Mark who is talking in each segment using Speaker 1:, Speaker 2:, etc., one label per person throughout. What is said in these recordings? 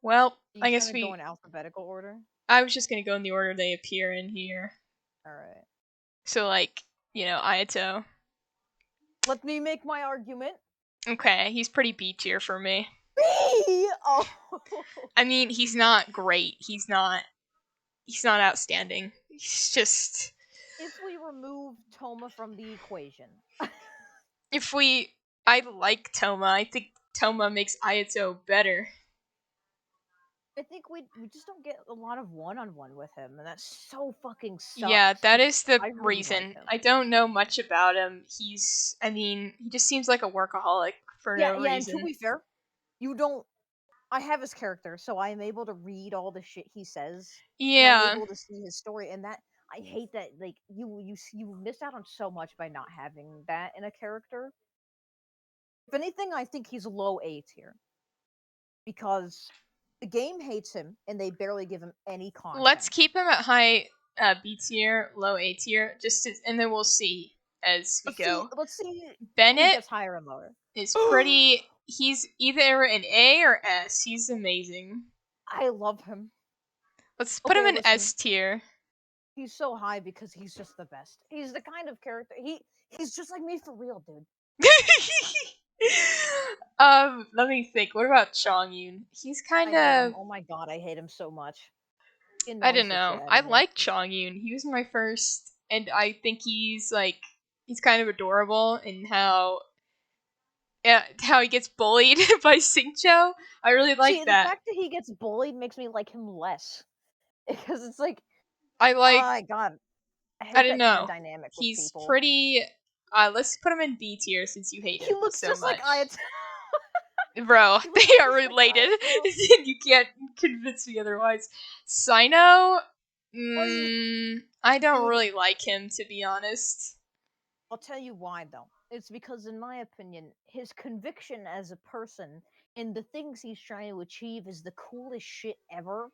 Speaker 1: Well,
Speaker 2: You
Speaker 1: I guess
Speaker 2: trying to go in alphabetical order?
Speaker 1: I was just gonna go in the order they appear in here.
Speaker 2: Alright.
Speaker 1: So, like, Ayato.
Speaker 2: Let me make my argument.
Speaker 1: Okay, he's pretty B tier for me.
Speaker 2: B! Oh!
Speaker 1: I mean, he's not great. He's not outstanding. He's just...
Speaker 2: If we remove Toma from the equation.
Speaker 1: I like Toma. I think Toma makes Ayato better.
Speaker 2: I think we just don't get a lot of one-on-one with him, and that so fucking sucks.
Speaker 1: Yeah, that is the
Speaker 2: I really
Speaker 1: reason.
Speaker 2: like him.
Speaker 1: I don't know much about him. He just seems like a workaholic for no reason.
Speaker 2: Yeah, and to be fair, I have his character, so I am able to read all the shit he says.
Speaker 1: Yeah.
Speaker 2: And I'm able to see his story, and that I hate that. Like you miss out on so much by not having that in a character. If anything, I think he's low A tier because the game hates him, and they barely give him any content.
Speaker 1: Let's keep him at high B tier, low A tier, and then we'll see as we go.
Speaker 2: Let's see.
Speaker 1: Bennett
Speaker 2: who gets higher and lower.
Speaker 1: Is pretty. He's either an A or S. He's amazing.
Speaker 2: I love him.
Speaker 1: Let's put him in S tier.
Speaker 2: He's so high because he's just the best. He's the kind of character. He's just like me for real, dude.
Speaker 1: Let me think. What about Chongyun? He's kind of.
Speaker 2: Oh my god, I hate him so much.
Speaker 1: I don't know. I like Chongyun. He was my first, and I think he's kind of adorable in how he gets bullied by Xingqiu. I really like that.
Speaker 2: The fact that he gets bullied makes me like him less. Because it's like...
Speaker 1: I like...
Speaker 2: Oh my god.
Speaker 1: I don't know.
Speaker 2: Kind of dynamic with
Speaker 1: he's
Speaker 2: people.
Speaker 1: Pretty... let's put him in B tier since you hate him so much.
Speaker 2: He looks just like Ayato.
Speaker 1: Bro, they are related. You can't convince me otherwise. Sino? I don't really like him, to be honest.
Speaker 2: I'll tell you why, though. It's because, in my opinion, his conviction as a person and the things he's trying to achieve is the coolest shit ever.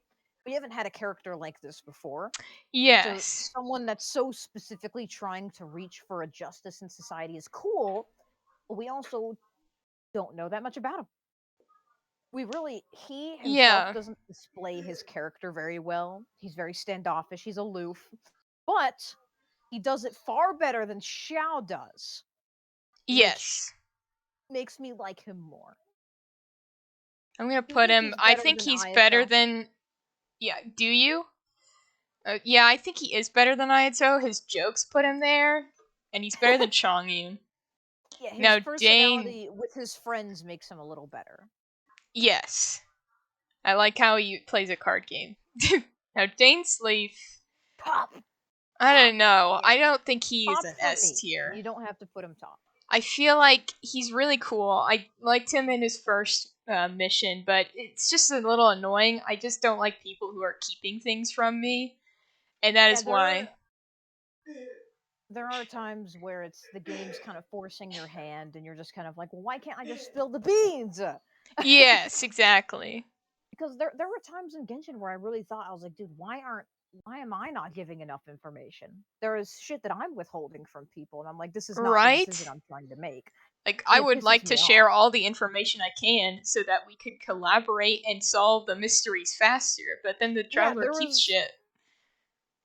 Speaker 2: We haven't had a character like this before.
Speaker 1: Yes.
Speaker 2: So someone that's so specifically trying to reach for a justice in society is cool, but we also don't know that much about him. He himself doesn't display his character very well. He's very standoffish, he's aloof. But he does it far better than Xiao does.
Speaker 1: Yes.
Speaker 2: Makes me like him more.
Speaker 1: I'm gonna put him... I think he's better than... Yeah, do you? Yeah, I think he is better than Ayato. His jokes put him there. And he's better than Chongyun.
Speaker 2: Yeah, his personality with his friends makes him a little better.
Speaker 1: Yes. I like how he plays a card game. Now, Dainsleif...
Speaker 2: Top!
Speaker 1: I don't know. I don't think he is an
Speaker 2: S
Speaker 1: tier.
Speaker 2: You don't have to put him top.
Speaker 1: I feel like he's really cool. I liked him in his first mission, but it's just a little annoying. I just don't like people who are keeping things from me, and that is why.
Speaker 2: There are times where it's the game's kind of forcing your hand, and you're just kind of like, well, why can't I just spill the beans?
Speaker 1: Yes, exactly.
Speaker 2: Because there were times in Genshin where I really thought, I was like, dude, why am I not giving enough information? There is shit that I'm withholding from people, and I'm like, this is not the decision I'm trying to make.
Speaker 1: Like, I would like to share all the information I can so that we could collaborate and solve the mysteries faster, but then the traveler keeps shit.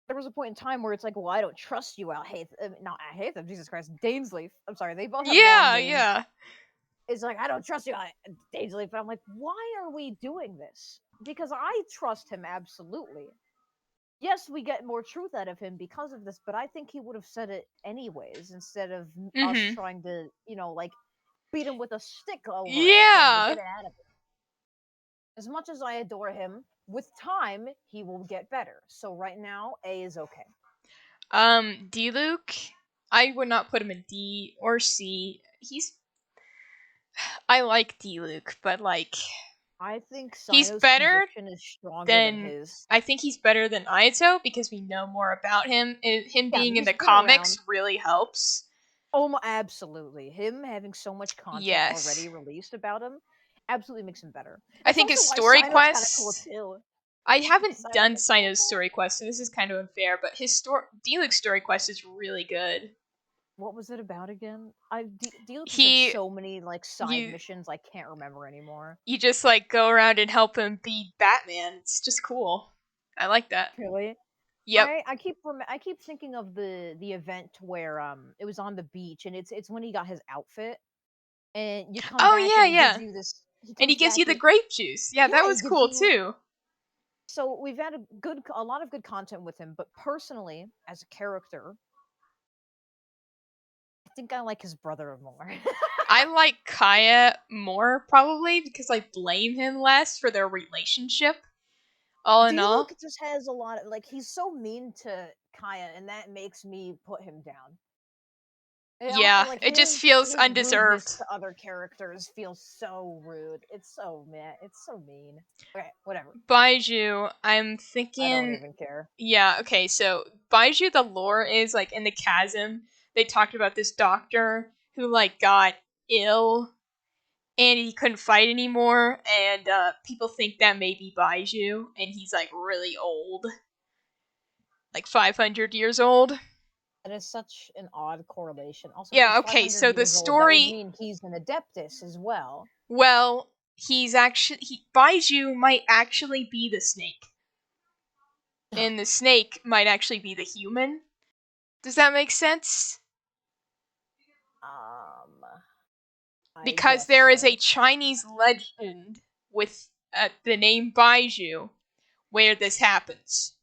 Speaker 2: There was a point in time where it's like, well, I don't trust you, I hate them, Jesus Christ, Dainsleif. I'm sorry, they both have long names. Yeah. It's like, I don't trust you, Dainsleif, but I'm like, why are we doing this? Because I trust him, absolutely. Yes, we get more truth out of him because of this, but I think he would have said it anyways, instead of us trying to, beat him with a stick over it, to get it out of him. As much as I adore him, with time, he will get better. So right now, A is okay.
Speaker 1: D-Luke, I would not put him in D or C. I like D-Luke, but
Speaker 2: I think
Speaker 1: he's better
Speaker 2: is stronger than his.
Speaker 1: I think he's better than Ayato because we know more about him. Him being in the comics really helps.
Speaker 2: Oh, absolutely. Him having so much content already released about him absolutely makes him better.
Speaker 1: I think his story quests... I haven't done Sino's story quest, so this is kind of unfair, but his D-Luke's story quest is really good.
Speaker 2: What was it about again? Diluc has had so many like side missions I can't remember anymore.
Speaker 1: You just like go around and help him beat Batman. It's just cool. I like that.
Speaker 2: Really?
Speaker 1: Yep.
Speaker 2: I keep thinking of the event where it was on the beach, and it's when he got his outfit, and you come back and he gives you this.
Speaker 1: He gives you the grape juice. Yeah, that was cool too.
Speaker 2: So we've had a lot of good content with him, but personally, as a character, I think I like his brother more.
Speaker 1: I like Kaya more probably because I blame him less for their relationship. All in all,
Speaker 2: Diluc just has a lot of like he's so mean to Kaya, and that makes me put him down.
Speaker 1: Yeah, like it just feels undeserved.
Speaker 2: To other characters feels so rude. It's so It's so mean. Okay, whatever.
Speaker 1: Baiju, I'm thinking.
Speaker 2: I don't even care.
Speaker 1: Yeah. Okay. So Baiju, the lore is like in the chasm. They talked about this doctor who like got ill and he couldn't fight anymore, and people think that may be Baiju, and he's like really old, like 500 years old.
Speaker 2: That is such an odd correlation. Also,
Speaker 1: yeah, okay, so the story...
Speaker 2: old, that would mean he's an Adeptus as well.
Speaker 1: Well, Baiju might actually be the snake. And the snake might actually be the human. Does that make sense? Because there is a Chinese legend with the name Baiju where this happens.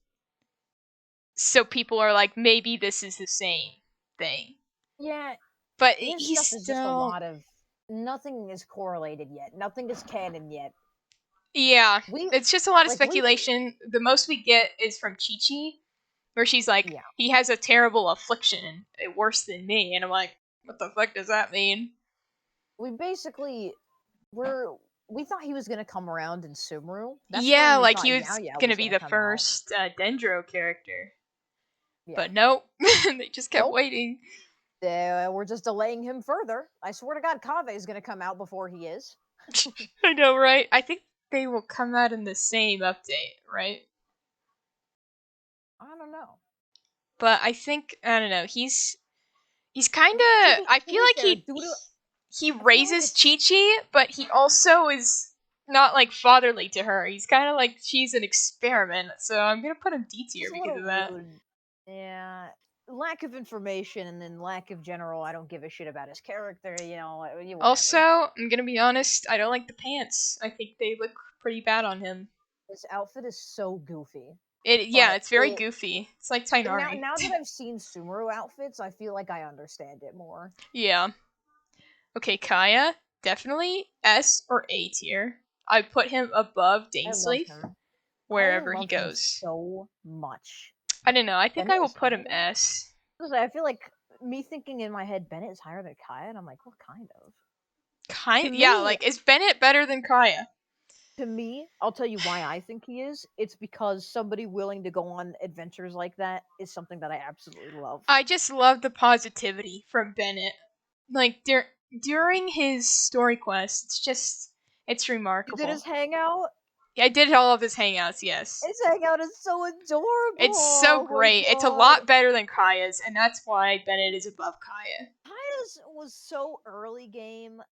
Speaker 1: So people are like, maybe this is the same thing.
Speaker 2: Yeah,
Speaker 1: but he's still...
Speaker 2: just a lot of... Nothing is correlated yet. Nothing is canon yet.
Speaker 1: Yeah, it's just a lot of speculation. The most we get is from Chi-Chi, where she's like, he has a terrible affliction, worse than me. And I'm like, what the fuck does that mean?
Speaker 2: We basically... We thought he was going to come around in Sumeru.
Speaker 1: Yeah, like he was going to be the first Dendro character. Yeah. But nope, they just kept waiting.
Speaker 2: We're just delaying him further. I swear to God, Kaveh is going to come out before he is.
Speaker 1: I know, right? I think they will come out in the same update, right?
Speaker 2: I don't know.
Speaker 1: But I think, I don't know, he's kind of... I feel like he raises Chi-Chi, but he also is not like fatherly to her. He's kind of like she's an experiment, so I'm gonna put him D tier because of that.
Speaker 2: Rude. Yeah, lack of information and then lack of general. I don't give a shit about his character. You know. Whatever.
Speaker 1: Also, I'm gonna be honest. I don't like the pants. I think they look pretty bad on him.
Speaker 2: His outfit is so goofy.
Speaker 1: It's very goofy. It's like Tainari.
Speaker 2: Now that I've seen Sumeru outfits, I feel like I understand it more.
Speaker 1: Yeah. Okay, Kaya, definitely S or A tier. I put him above Dainsleif wherever he goes.
Speaker 2: So much.
Speaker 1: I don't know. I think I will put him S.
Speaker 2: I feel like me thinking in my head Bennett is higher than Kaya, and I'm like, what kind of?
Speaker 1: Like, is Bennett better than Kaya?
Speaker 2: To me, I'll tell you why I think he is. It's because somebody willing to go on adventures like that is something that I absolutely love.
Speaker 1: I just love the positivity from Bennett. Like, during his story quest, it's remarkable.
Speaker 2: You did his hangout?
Speaker 1: Yeah, I did all of his hangouts, yes.
Speaker 2: His hangout is so adorable.
Speaker 1: It's so great. It's a lot better than Kaya's, and that's why Bennett is above Kaya.
Speaker 2: Kaya's was so early game.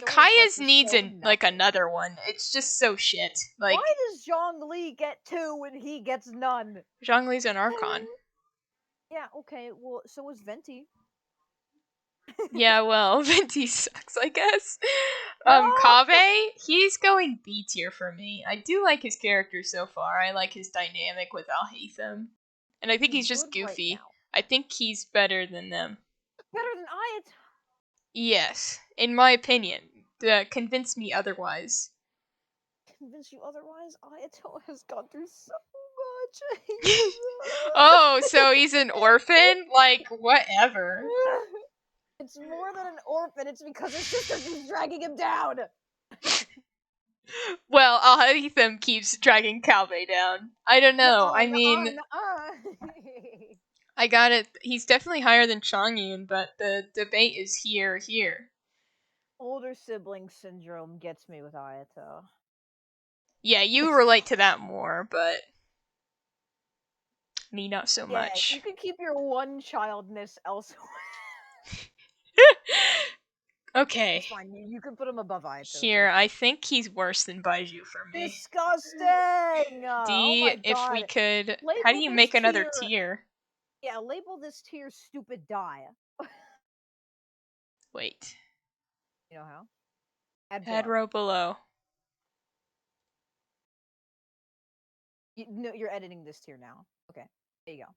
Speaker 1: Kaya's needs another one. It's just so shit. Like,
Speaker 2: why does Zhongli get 2 when he gets none?
Speaker 1: Zhongli's an Archon.
Speaker 2: Yeah, okay. Well, so was Venti.
Speaker 1: Yeah, well, Venti sucks, I guess. Kaveh, he's going B tier for me. I do like his character so far. I like his dynamic with Alhaitham. And I think he's just goofy. I think he's better than them.
Speaker 2: Better than Ayato?
Speaker 1: Yes, in my opinion. Convince me otherwise.
Speaker 2: Convince you otherwise? Ayato has gone through so much.
Speaker 1: Oh, so he's an orphan? Like, whatever.
Speaker 2: It's more than an orphan. It's because his sister keeps dragging him down.
Speaker 1: Well, Alhaitham keeps dragging Kaveh down. I don't know. I mean... I got it. He's definitely higher than Chongyun, but the debate is here.
Speaker 2: Older sibling syndrome gets me with Ayato.
Speaker 1: Yeah, you relate to that more, but... Me not so
Speaker 2: Yeah,
Speaker 1: much.
Speaker 2: you can keep your one-childness elsewhere.
Speaker 1: Okay.
Speaker 2: It's fine. You can put him above Ayato.
Speaker 1: Here, I think he's worse than Baiju for me.
Speaker 2: Disgusting! Oh my
Speaker 1: If we
Speaker 2: god.
Speaker 1: could...
Speaker 2: Label
Speaker 1: How do you
Speaker 2: this
Speaker 1: make another
Speaker 2: tier-
Speaker 1: tier?
Speaker 2: Yeah, label this tier stupid die.
Speaker 1: Wait.
Speaker 2: You know how? Add
Speaker 1: Add
Speaker 2: below.
Speaker 1: row below.
Speaker 2: No, you're editing this tier now. Okay, there you go.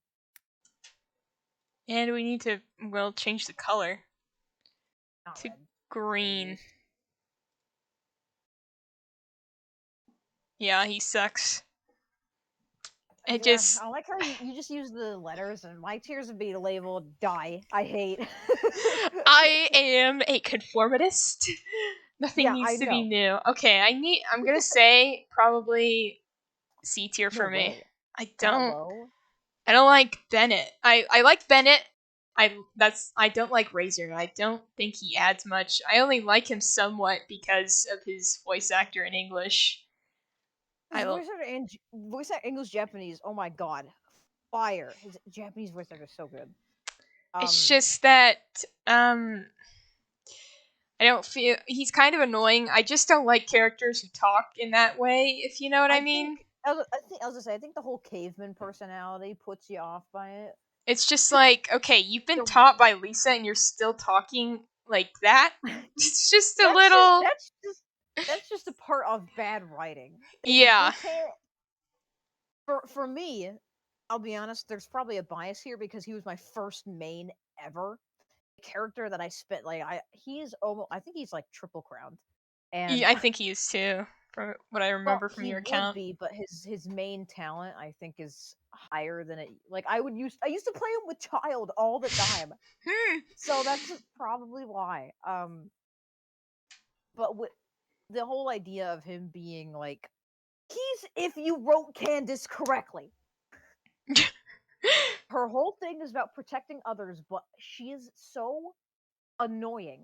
Speaker 1: And we need to, well, change the color.
Speaker 2: Not
Speaker 1: to
Speaker 2: red.
Speaker 1: green.
Speaker 2: Please.
Speaker 1: Yeah, he sucks. It
Speaker 2: Yeah,
Speaker 1: just...
Speaker 2: I like how you just use the letters, and my tiers would be labeled die. I hate.
Speaker 1: I am a conformist. Nothing
Speaker 2: Yeah,
Speaker 1: needs
Speaker 2: I
Speaker 1: to be
Speaker 2: know.
Speaker 1: new. Okay, I'm gonna say probably C tier
Speaker 2: No
Speaker 1: for me.
Speaker 2: way.
Speaker 1: I
Speaker 2: That
Speaker 1: don't
Speaker 2: low?
Speaker 1: like Bennett. I like Bennett. I don't like Razor. I don't think he adds much. I only like him somewhat because of his voice actor in English.
Speaker 2: His voice actor and voice actor English Japanese. Oh my god, fire! His Japanese voice actor is so good.
Speaker 1: It's just that I don't feel he's kind of annoying. I just don't like characters who talk in that way, if you know what I mean.
Speaker 2: I was gonna say, I think the whole caveman personality puts you off by it.
Speaker 1: It's just like, okay, you've been taught by Lisa and you're still talking like that. It's just a little.
Speaker 2: That's just a part of bad writing.
Speaker 1: Yeah.
Speaker 2: They can't. For me, I'll be honest. There's probably a bias here because he was my first main ever character that I spent he's almost, I think he's like triple crowned, and
Speaker 1: Yeah, I think he is too, from what I
Speaker 2: well,
Speaker 1: remember from
Speaker 2: he
Speaker 1: your
Speaker 2: would
Speaker 1: account.
Speaker 2: be, but his main talent I think is higher than it. Like I used to play him with child all the time, so that's probably why. But with the whole idea of him being like he's if you wrote Candace correctly. Her whole thing is about protecting others, but she is so annoying.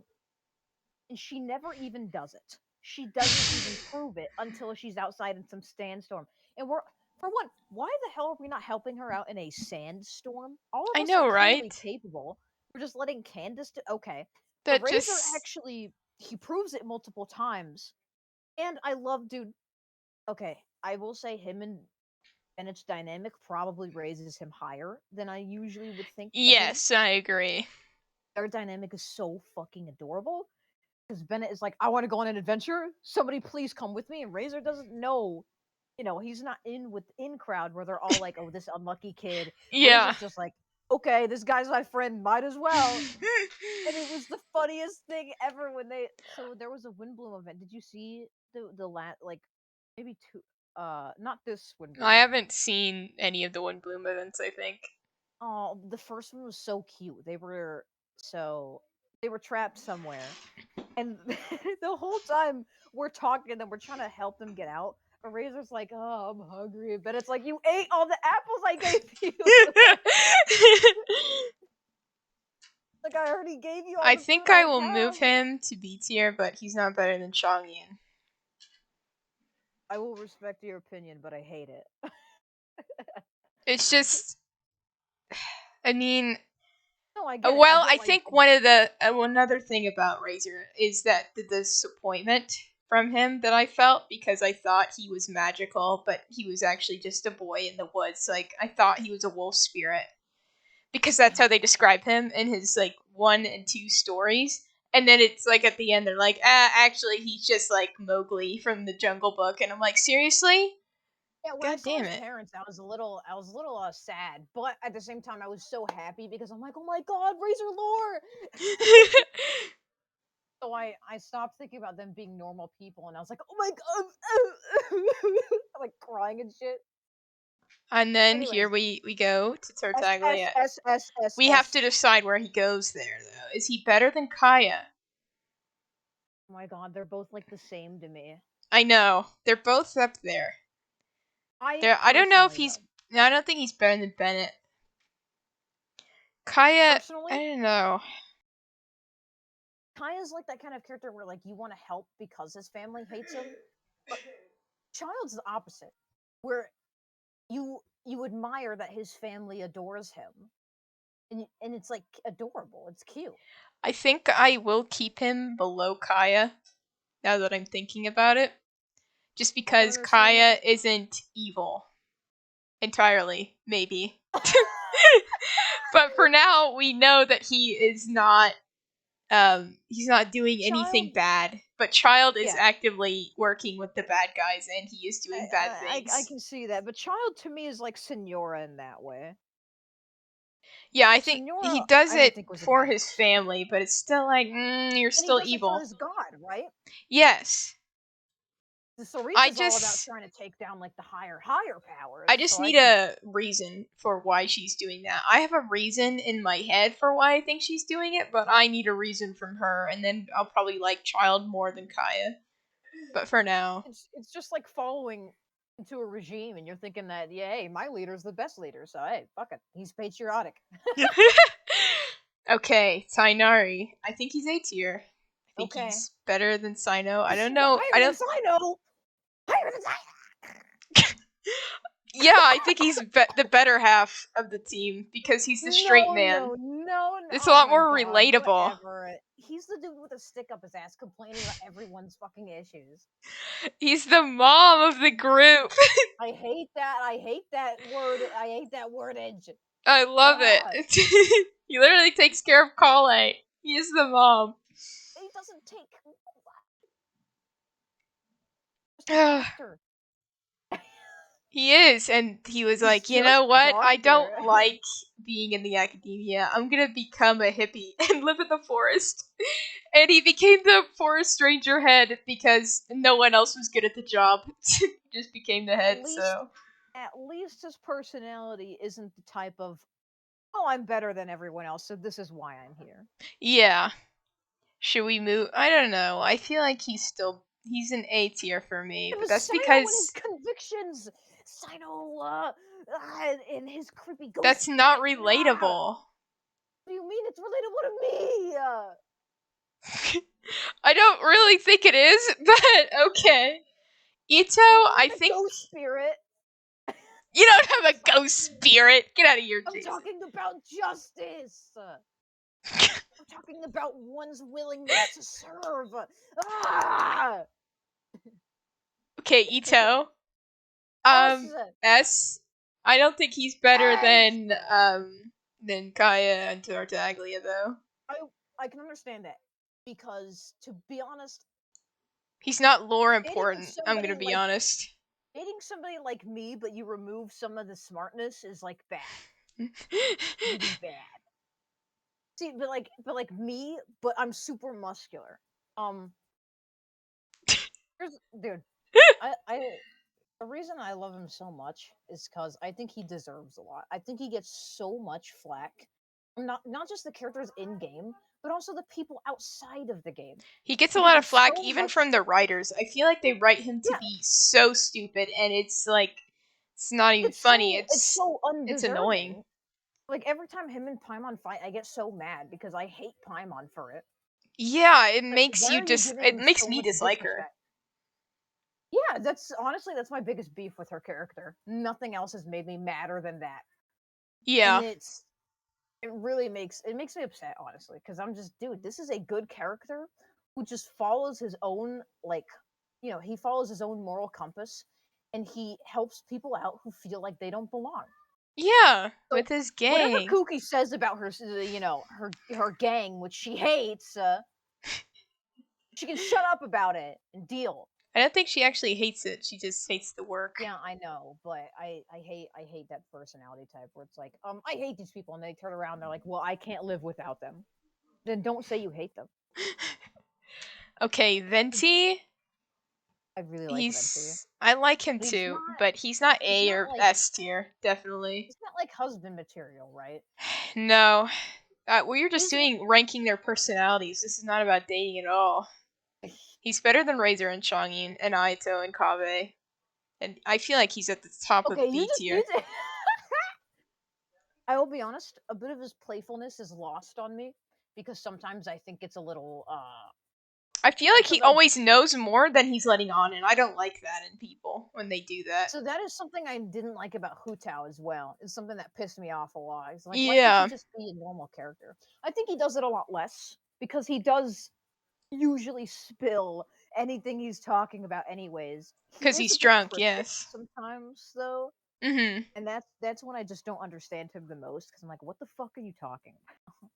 Speaker 2: And she never even does it. She doesn't even prove it until she's outside in some sandstorm. And for one, why the hell are we not helping her out in a sandstorm? All of
Speaker 1: I
Speaker 2: us are
Speaker 1: know,
Speaker 2: clearly
Speaker 1: right?
Speaker 2: capable. We're just letting Candace do. Okay. But
Speaker 1: That
Speaker 2: Razor
Speaker 1: just.
Speaker 2: actually, he proves it multiple times. And I love, dude. Okay, I will say him and Bennett's dynamic probably raises him higher than I usually would think of him.
Speaker 1: Yes, I agree.
Speaker 2: Their dynamic is so fucking adorable. Because Bennett is like, I want to go on an adventure. Somebody please come with me. And Razor doesn't know. You know, he's not in crowd where they're all like, oh, this unlucky kid.
Speaker 1: Yeah.
Speaker 2: Razor's just like, okay, this guy's my friend, might as well. And it was the funniest thing ever when they. So there was a Windbloom event. Did you see the like maybe two? Not this Windbloom.
Speaker 1: I haven't seen any of the One Bloom events, I think.
Speaker 2: Oh, the first one was so cute. They were trapped somewhere, and the whole time we're talking and we're trying to help them get out. But Razor's like, "Oh, I'm hungry," but it's like you ate all the apples I gave you. Like I already gave you all
Speaker 1: I
Speaker 2: the food
Speaker 1: think
Speaker 2: I
Speaker 1: I will
Speaker 2: have.
Speaker 1: move him to B tier, but he's not better than Chongyun.
Speaker 2: I will respect your opinion, but I hate it.
Speaker 1: It's just, I mean,
Speaker 2: No, I get it. I
Speaker 1: well,
Speaker 2: get
Speaker 1: I
Speaker 2: why.
Speaker 1: think one of the one other thing about Razor is that the disappointment from him that I felt because I thought he was magical, but he was actually just a boy in the woods. Like I thought he was a wolf spirit because that's how they describe him in his like 1 and 2 stories. And then it's like at the end they're like, actually he's just like Mowgli from the Jungle Book, and I'm like, seriously?
Speaker 2: Yeah, when I
Speaker 1: God
Speaker 2: saw
Speaker 1: damn
Speaker 2: his
Speaker 1: it.
Speaker 2: parents, I was a little sad, but at the same time, I was so happy because I'm like, oh my god, Razor lore. So I stopped thinking about them being normal people, and I was like, oh my god, I'm like crying and shit.
Speaker 1: And then here
Speaker 2: Anyways,
Speaker 1: we go to
Speaker 2: S S
Speaker 1: Tartaglia.
Speaker 2: S S S
Speaker 1: We have to
Speaker 2: S.
Speaker 1: decide where he goes there, though. Is he better than Kaya?
Speaker 2: Oh my god, they're both like the same to me.
Speaker 1: I know. They're both up there.
Speaker 2: I
Speaker 1: I don't know if
Speaker 2: personally
Speaker 1: he's...
Speaker 2: though,
Speaker 1: No, I don't think he's better than Bennett. Kaya... I
Speaker 2: personally,
Speaker 1: don't know.
Speaker 2: Kaya's like that kind of character where like you want to help because his family hates him, but Child's the opposite, where you admire that his family adores him, and it's like adorable. It's cute.
Speaker 1: I think I will keep him below Kaya, now that I'm thinking about it. Just
Speaker 2: I can
Speaker 1: because
Speaker 2: understand
Speaker 1: Kaya
Speaker 2: that.
Speaker 1: isn't evil. Entirely, maybe. But for now, we know that he's not doing anything
Speaker 2: Child,
Speaker 1: bad. But Child is
Speaker 2: yeah,
Speaker 1: actively working with the bad guys, and he is doing bad
Speaker 2: I
Speaker 1: things.
Speaker 2: can see that. But Child to me is like Senora in that way.
Speaker 1: Yeah, I
Speaker 2: Like
Speaker 1: think he
Speaker 2: Senora,
Speaker 1: does
Speaker 2: I don't
Speaker 1: it
Speaker 2: think was a
Speaker 1: for
Speaker 2: bad
Speaker 1: his
Speaker 2: person,
Speaker 1: family, but it's still like, you're
Speaker 2: and he
Speaker 1: still
Speaker 2: does it for
Speaker 1: evil.
Speaker 2: his god, right?
Speaker 1: Yes.
Speaker 2: The
Speaker 1: I
Speaker 2: Sarita's all about
Speaker 1: just
Speaker 2: trying to take down like the higher
Speaker 1: I
Speaker 2: powers.
Speaker 1: just
Speaker 2: So I
Speaker 1: need
Speaker 2: can
Speaker 1: a reason for why she's doing that. I have a reason in my head for why I think she's doing it, but I need a reason from her, and then I'll probably like Child more than Kaya. But for now.
Speaker 2: it's just like following into a regime, and you're thinking that yeah, hey, my leader's the best leader, so hey, fuck it, he's patriotic.
Speaker 1: Okay, Tainari. I think he's A tier. I think
Speaker 2: Okay,
Speaker 1: he's better than Sino. I don't know. I
Speaker 2: higher than
Speaker 1: don't.
Speaker 2: Sino, higher than Sino.
Speaker 1: Yeah, I think he's the better half of the team because he's the straight
Speaker 2: No,
Speaker 1: man.
Speaker 2: no, no, no.
Speaker 1: It's a
Speaker 2: Oh
Speaker 1: lot
Speaker 2: my
Speaker 1: more
Speaker 2: god,
Speaker 1: relatable.
Speaker 2: whatever. He's the dude with a stick up his ass complaining about everyone's fucking issues.
Speaker 1: He's the mom of the group.
Speaker 2: I hate that. I hate that word. I hate that wordage.
Speaker 1: I love
Speaker 2: Ugh.
Speaker 1: it. He literally takes care of Kale. He is the mom.
Speaker 2: He doesn't take just a doctor.
Speaker 1: He is, and he was
Speaker 2: He's
Speaker 1: like, you
Speaker 2: just
Speaker 1: know
Speaker 2: a
Speaker 1: what? I
Speaker 2: doctor.
Speaker 1: don't like being in the academia. I'm gonna become a hippie and live in the forest. And he became the forest ranger head because no one else was good at the job. He just became the
Speaker 2: At
Speaker 1: head,
Speaker 2: least,
Speaker 1: so.
Speaker 2: at least his personality isn't the type of, oh, I'm better than everyone else, so this is why I'm here.
Speaker 1: Yeah. Should we move? I don't know. I feel like he's an A tier for me,
Speaker 2: It
Speaker 1: but
Speaker 2: was
Speaker 1: that's
Speaker 2: Sino and his
Speaker 1: because
Speaker 2: convictions. Sino, and his creepy ghost
Speaker 1: that's not
Speaker 2: spirit. What
Speaker 1: relatable.
Speaker 2: do you mean it's relatable to me?
Speaker 1: I don't really think it is, but okay. Ito,
Speaker 2: The one
Speaker 1: I
Speaker 2: with the
Speaker 1: think
Speaker 2: ghost spirit.
Speaker 1: you don't have a ghost spirit. Get out of here,
Speaker 2: I'm
Speaker 1: Jason.
Speaker 2: talking about justice. I'm talking about one's willingness to serve. Ah!
Speaker 1: Okay, Ito.
Speaker 2: S.
Speaker 1: S. I don't think he's better
Speaker 2: S.
Speaker 1: than Kaya and Tartaglia though.
Speaker 2: I I can understand that because to be honest,
Speaker 1: He's not lore
Speaker 2: dating
Speaker 1: important. I'm gonna
Speaker 2: somebody
Speaker 1: be
Speaker 2: like
Speaker 1: honest.
Speaker 2: dating somebody like me, but you remove some of the smartness is like bad, really bad. See, but like me, but I'm super muscular. Um, dude, I the reason I love him so much is because I think he deserves a lot. I think he gets so much flack, not just the characters in game, but also the people outside of the game,
Speaker 1: He gets a
Speaker 2: because
Speaker 1: lot of
Speaker 2: it's
Speaker 1: flack
Speaker 2: so
Speaker 1: even
Speaker 2: much.
Speaker 1: from the writers. I feel like they write him to
Speaker 2: Yeah,
Speaker 1: be so stupid, and it's like it's not even funny.
Speaker 2: it's so
Speaker 1: It's annoying.
Speaker 2: undeserving. Like every time him and Paimon fight, I get so mad because I hate Paimon for it.
Speaker 1: Yeah,
Speaker 2: Like, why are you giving
Speaker 1: it
Speaker 2: him
Speaker 1: makes
Speaker 2: so
Speaker 1: me
Speaker 2: much
Speaker 1: dislike her.
Speaker 2: disrespect? Yeah, that's honestly that's my biggest beef with her character. Nothing else has made me madder than that, and
Speaker 1: Yeah.
Speaker 2: it makes me upset honestly because I'm just dude, this is a good character who just follows his own like he follows his own moral compass, and he helps people out who feel like they don't belong.
Speaker 1: Yeah,
Speaker 2: So
Speaker 1: with his
Speaker 2: whatever
Speaker 1: gang.
Speaker 2: Kooky says about her, her gang, which she hates, she can shut up about it and deal.
Speaker 1: I don't think she actually hates it. She just hates the work.
Speaker 2: Yeah, I know, but I hate that personality type where it's like, I hate these people, and they turn around, and they're like, well, I can't live without them. Then don't say you hate them.
Speaker 1: Okay, Venti.
Speaker 2: I really like Venti.
Speaker 1: I like him
Speaker 2: He's
Speaker 1: too,
Speaker 2: not
Speaker 1: but he's not
Speaker 2: he's
Speaker 1: A
Speaker 2: not
Speaker 1: or
Speaker 2: like
Speaker 1: S tier, definitely.
Speaker 2: he's not like husband material, right?
Speaker 1: No. We are just
Speaker 2: He's
Speaker 1: doing ranking their personalities. This is not about dating at all. He's better than Razor and Changyin and Aito and Kaveh. And I feel like he's at the top
Speaker 2: okay.
Speaker 1: of
Speaker 2: You
Speaker 1: B
Speaker 2: just you.
Speaker 1: tier.
Speaker 2: I will be honest. A bit of his playfulness is lost on me because sometimes I think it's a little
Speaker 1: I feel like he always knows more than he's letting on, and I don't like that in people when they do that.
Speaker 2: So that is something I didn't like about Hu Tao as well. It's something that pissed me off a lot. It's like, why can't he just be a normal character? I think he does it a lot less because he does usually spill anything he's talking about anyways.
Speaker 1: Because he's drunk, yes.
Speaker 2: Sometimes though.
Speaker 1: Mm-hmm.
Speaker 2: And that's when I just don't understand him the most because I'm like, what the fuck are you talking about?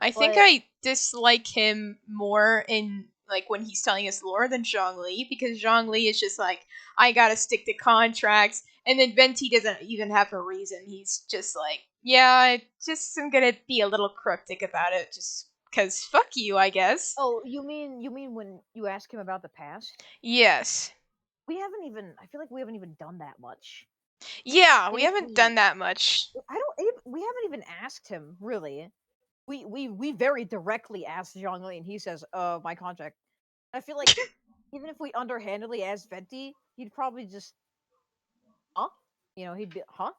Speaker 1: I think I dislike him more in like when he's telling us lore than Zhongli, because Zhongli is just like, I gotta stick to contracts, and then Venti doesn't even have a reason. He's just like, yeah, I'm gonna be a little cryptic about it, just because fuck you, I guess.
Speaker 2: Oh, you mean when you ask him about the past?
Speaker 1: Yes.
Speaker 2: I feel like we haven't even done that much.
Speaker 1: Yeah, we haven't done that much.
Speaker 2: We haven't even asked him, really. We very directly asked Zhongli, and he says, my contract. I feel like even if we underhandedly asked Venti, he'd probably just, huh? He'd be, huh?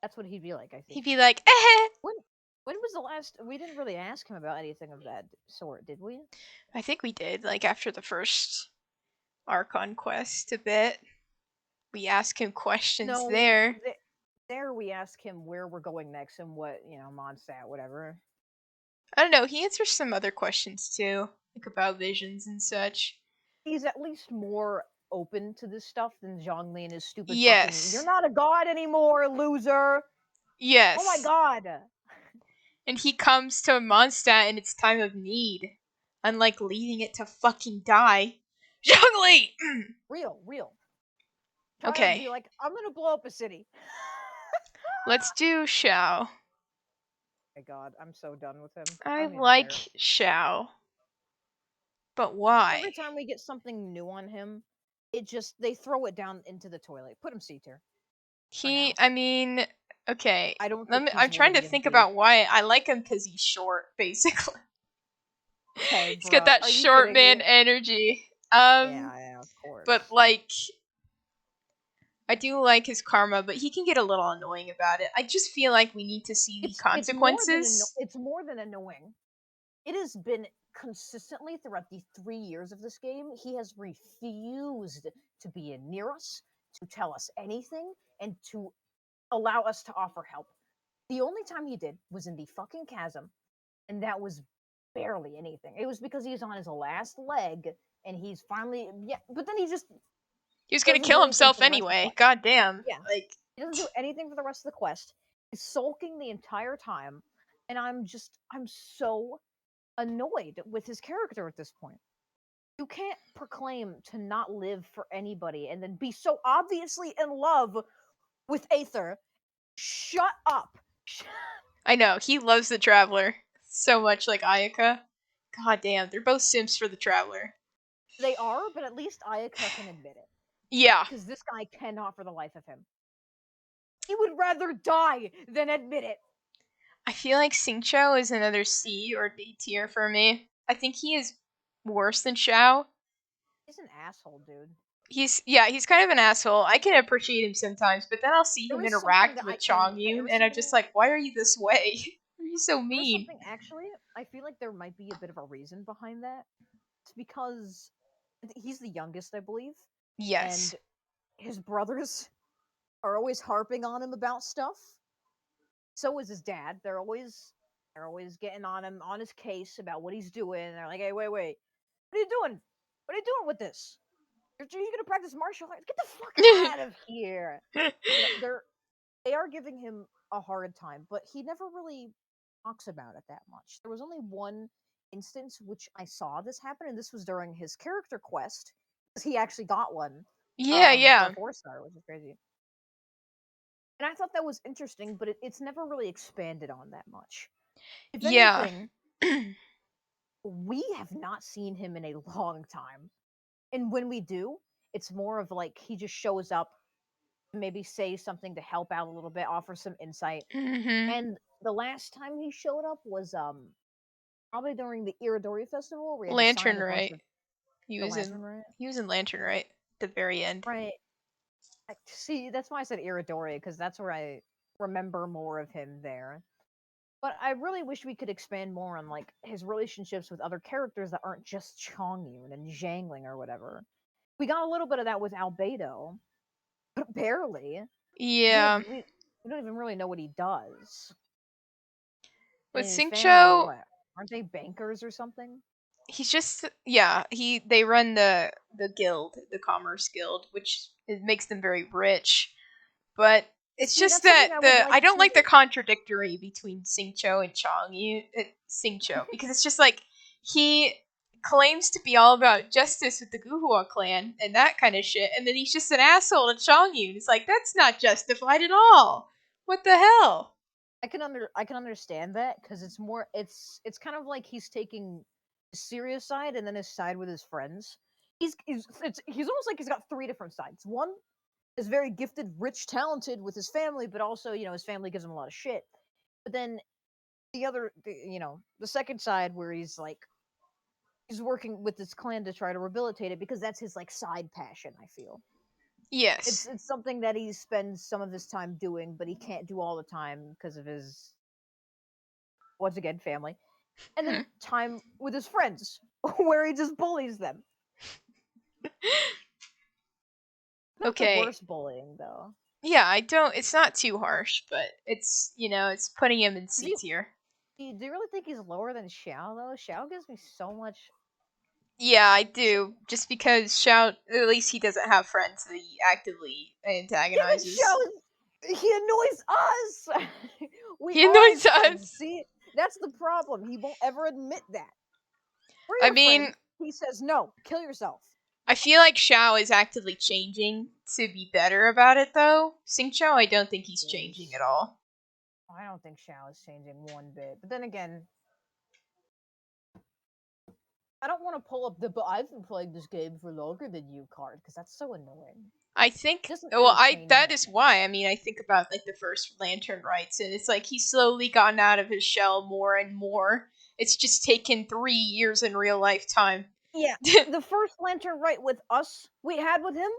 Speaker 2: That's what he'd be like, I think.
Speaker 1: He'd be like, eh.
Speaker 2: When was the last, we didn't really ask him about anything of that sort, did we?
Speaker 1: I think we did, like after the first Archon quest a bit. We ask him questions there.
Speaker 2: There we ask him where we're going next and what, Mondstadt, whatever.
Speaker 1: I don't know, he answers some other questions too, like about visions and such.
Speaker 2: He's at least more open to this stuff than Zhongli and his stupid
Speaker 1: yes.
Speaker 2: fucking, you're not a god anymore, loser!
Speaker 1: Yes.
Speaker 2: Oh my god!
Speaker 1: And he comes to Mondstadt in its time of need, unlike leaving it to fucking die. Zhongli!
Speaker 2: Real.
Speaker 1: Okay.
Speaker 2: To be like, I'm gonna blow up a city.
Speaker 1: Let's do Xiao.
Speaker 2: Oh my god, I'm so done with him.
Speaker 1: I like Xiao. But why?
Speaker 2: Every time we get something new on him, they throw it down into the toilet. Put him C tier.
Speaker 1: Okay.
Speaker 2: I don't.
Speaker 1: I'm trying to think about why I like him, because he's short, basically.
Speaker 2: Okay,
Speaker 1: he's got that short man energy.
Speaker 2: Yeah, of course.
Speaker 1: But like, I do like his karma, but he can get a little annoying about it. I just feel like we need to see the consequences.
Speaker 2: It's more than annoying. It has been consistently throughout the 3 years of this game. He has refused to be near us, to tell us anything, and to allow us to offer help. The only time he did was in the fucking chasm, and that was barely anything. It was because he's on his last leg, and he's finally but then he
Speaker 1: was gonna kill himself anyway. God damn.
Speaker 2: Yeah, like, he doesn't do anything for the rest of the quest. He's sulking the entire time, and I'm so annoyed with his character at this point. You can't proclaim to not live for anybody and then be so obviously in love with Aether. Shut up.
Speaker 1: I know, he loves the Traveler so much, like Ayaka. God damn, they're both simps for the Traveler.
Speaker 2: They are, but at least Ayaka can admit it.
Speaker 1: Yeah.
Speaker 2: Because this guy cannot for the life of him. He would rather die than admit it.
Speaker 1: I feel like Xingqiu is another C or D tier for me. I think he is worse than Xiao.
Speaker 2: He's an asshole, dude.
Speaker 1: He's kind of an asshole. I can appreciate him sometimes, but then I'll see him interact with Chongyun, and I'm just like, why are you this way? Why are you so mean?
Speaker 2: Actually, I feel like there might be a bit of a reason behind that. It's because he's the youngest, I believe.
Speaker 1: Yes.
Speaker 2: And his brothers are always harping on him about stuff. So is his dad. They're always getting on him, on his case about what he's doing. And they're like, hey, wait. What are you doing? What are you doing with this? You're gonna practice martial arts? Get the fuck out of here! They are giving him a hard time, but he never really talks about it that much. There was only one instance which I saw this happen, and this was during his character quest, because he actually got one.
Speaker 1: Yeah.
Speaker 2: For 4-star, which is crazy. And I thought that was interesting, but it's never really expanded on that much. If anything, we have not seen him in a long time. And when we do, it's more of like he just shows up, maybe say something to help out a little bit, offer some insight.
Speaker 1: Mm-hmm.
Speaker 2: And the last time he showed up was probably during the Iridori festival, where
Speaker 1: Lantern Rite. He was in Lantern Rite at the very end.
Speaker 2: Right. See, that's why I said Iridori, because that's where I remember more of him there. But I really wish we could expand more on like his relationships with other characters that aren't just Chongyun and Zhangling or whatever. We got a little bit of that with Albedo, but barely.
Speaker 1: Yeah.
Speaker 2: We don't even really know what he does.
Speaker 1: With
Speaker 2: And his family,
Speaker 1: Xingqiu,
Speaker 2: what? Aren't they bankers or something?
Speaker 1: he's just they run the guild, the commerce guild, which it makes them very rich. But it's
Speaker 2: See,
Speaker 1: just
Speaker 2: that's something
Speaker 1: that
Speaker 2: I would
Speaker 1: the
Speaker 2: like
Speaker 1: I don't
Speaker 2: to.
Speaker 1: like the contradictory between Xingqiu and Xingqiu, because it's just like he claims to be all about justice with the Guhua clan and that kind of shit, and then he's just an asshole to Chongyun. It's like that's not justified at all. What the hell?
Speaker 2: I can understand that because it's kind of like he's taking his serious side and then his side with his friends. He's almost like he's got three different sides. One is very gifted, rich, talented with his family, but also his family gives him a lot of shit. But then the second side where he's like he's working with this clan to try to rehabilitate it because that's his like side passion. I feel
Speaker 1: Yes.
Speaker 2: it's something that he spends some of his time doing, but he can't do all the time because of his once again family. And
Speaker 1: Hmm.
Speaker 2: then time with his friends where he just bullies them. Not the
Speaker 1: Okay.
Speaker 2: worst bullying though.
Speaker 1: Yeah, I don't. It's not too harsh, but it's putting him in
Speaker 2: Do
Speaker 1: C
Speaker 2: you,
Speaker 1: tier.
Speaker 2: do you really think he's lower than Xiao though? Xiao gives me so much.
Speaker 1: Yeah, I do. Just because Shout, at least he doesn't have friends that he actively
Speaker 2: Yeah, but
Speaker 1: antagonizes.
Speaker 2: Xiao, he annoys us. We
Speaker 1: He
Speaker 2: are
Speaker 1: annoys
Speaker 2: his friends.
Speaker 1: us.
Speaker 2: See, that's the problem. He won't ever admit that. We're
Speaker 1: I
Speaker 2: your friends.
Speaker 1: mean,
Speaker 2: He says no. Kill yourself.
Speaker 1: I feel like Xiao is actively changing to be better about it, though. Xingqiu, I don't think he's changing
Speaker 2: Is
Speaker 1: at all.
Speaker 2: I don't think Xiao is changing one bit. But then again, I don't want to pull up the but I've been playing this game for longer than you card because that's so annoying.
Speaker 1: I think,
Speaker 2: Doesn't
Speaker 1: well,
Speaker 2: really change
Speaker 1: that
Speaker 2: that
Speaker 1: is
Speaker 2: much.
Speaker 1: why. I mean, I think about like the first Lantern rights, and it's like he's slowly gotten out of his shell more and more. It's just taken 3 years in real life time.
Speaker 2: Yeah, the first Lantern right with us we had with him,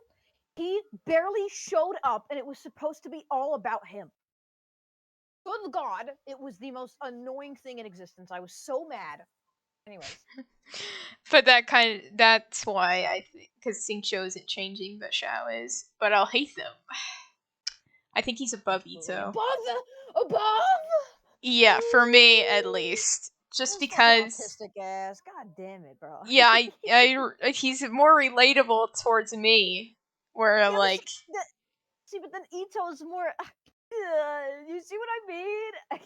Speaker 2: he barely showed up, and it was supposed to be all about him. Good God, it was the most annoying thing in existence. I was so mad. Anyways,
Speaker 1: But that's why I think, because Xingqiu isn't changing, but Xiao is. But I'll hate them. I think he's above
Speaker 2: absolutely
Speaker 1: Ito.
Speaker 2: above.
Speaker 1: Yeah, for me at least. Just
Speaker 2: This fucking
Speaker 1: because,
Speaker 2: autistic ass. God damn it, bro.
Speaker 1: yeah, he's more relatable towards me. Where I'm
Speaker 2: Yeah, but
Speaker 1: like,
Speaker 2: see, but then Ito is more. You see what I mean?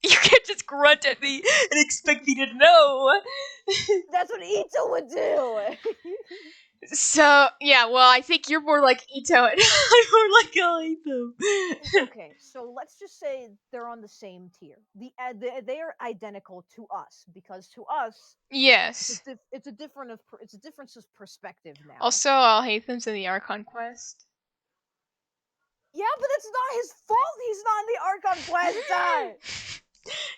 Speaker 1: you can't just grunt at me and expect me to know.
Speaker 2: That's what Ito would do.
Speaker 1: So yeah, well, I think you're more like Ito, and I'm more like I hate them.
Speaker 2: Okay, so let's just say they're on the same tier. They are identical to us because to us
Speaker 1: Yes.
Speaker 2: it's a difference of perspective now.
Speaker 1: Also, I'll hate them in the Archon quest.
Speaker 2: Yeah, but that's not his fault. He's not in the Archon quest die.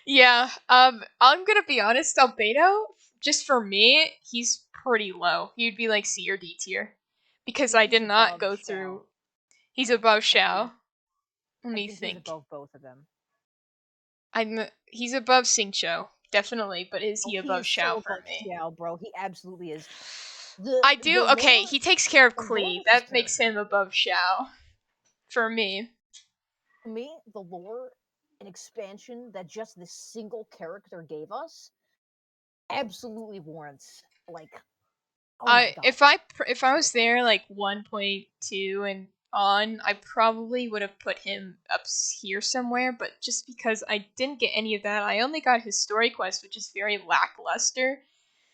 Speaker 1: Yeah, I'm gonna be honest, Albedo, just for me, he's pretty low. He'd be like C or D tier. Because I
Speaker 2: He's
Speaker 1: did not
Speaker 2: above
Speaker 1: go
Speaker 2: Xiao.
Speaker 1: through. He's above
Speaker 2: I think
Speaker 1: Xiao. Let
Speaker 2: I
Speaker 1: me
Speaker 2: think he's
Speaker 1: think.
Speaker 2: above both of them.
Speaker 1: He's above Xingqiu, definitely, but is
Speaker 2: Oh,
Speaker 1: he
Speaker 2: he
Speaker 1: above
Speaker 2: is so
Speaker 1: Xiao
Speaker 2: above
Speaker 1: for me?
Speaker 2: Xiao, bro. He absolutely is.
Speaker 1: I
Speaker 2: The
Speaker 1: do. Okay,
Speaker 2: lore,
Speaker 1: he takes care of
Speaker 2: the lore
Speaker 1: Klee.
Speaker 2: with his
Speaker 1: That makes
Speaker 2: character.
Speaker 1: him above Xiao for me.
Speaker 2: To me, the lore and expansion that just this single character gave us absolutely warrants like oh my
Speaker 1: I
Speaker 2: god.
Speaker 1: if I if I was there like 1.2 and on, I probably would have put him up here somewhere. But just because I didn't get any of that, I only got his story quest, which is very lackluster.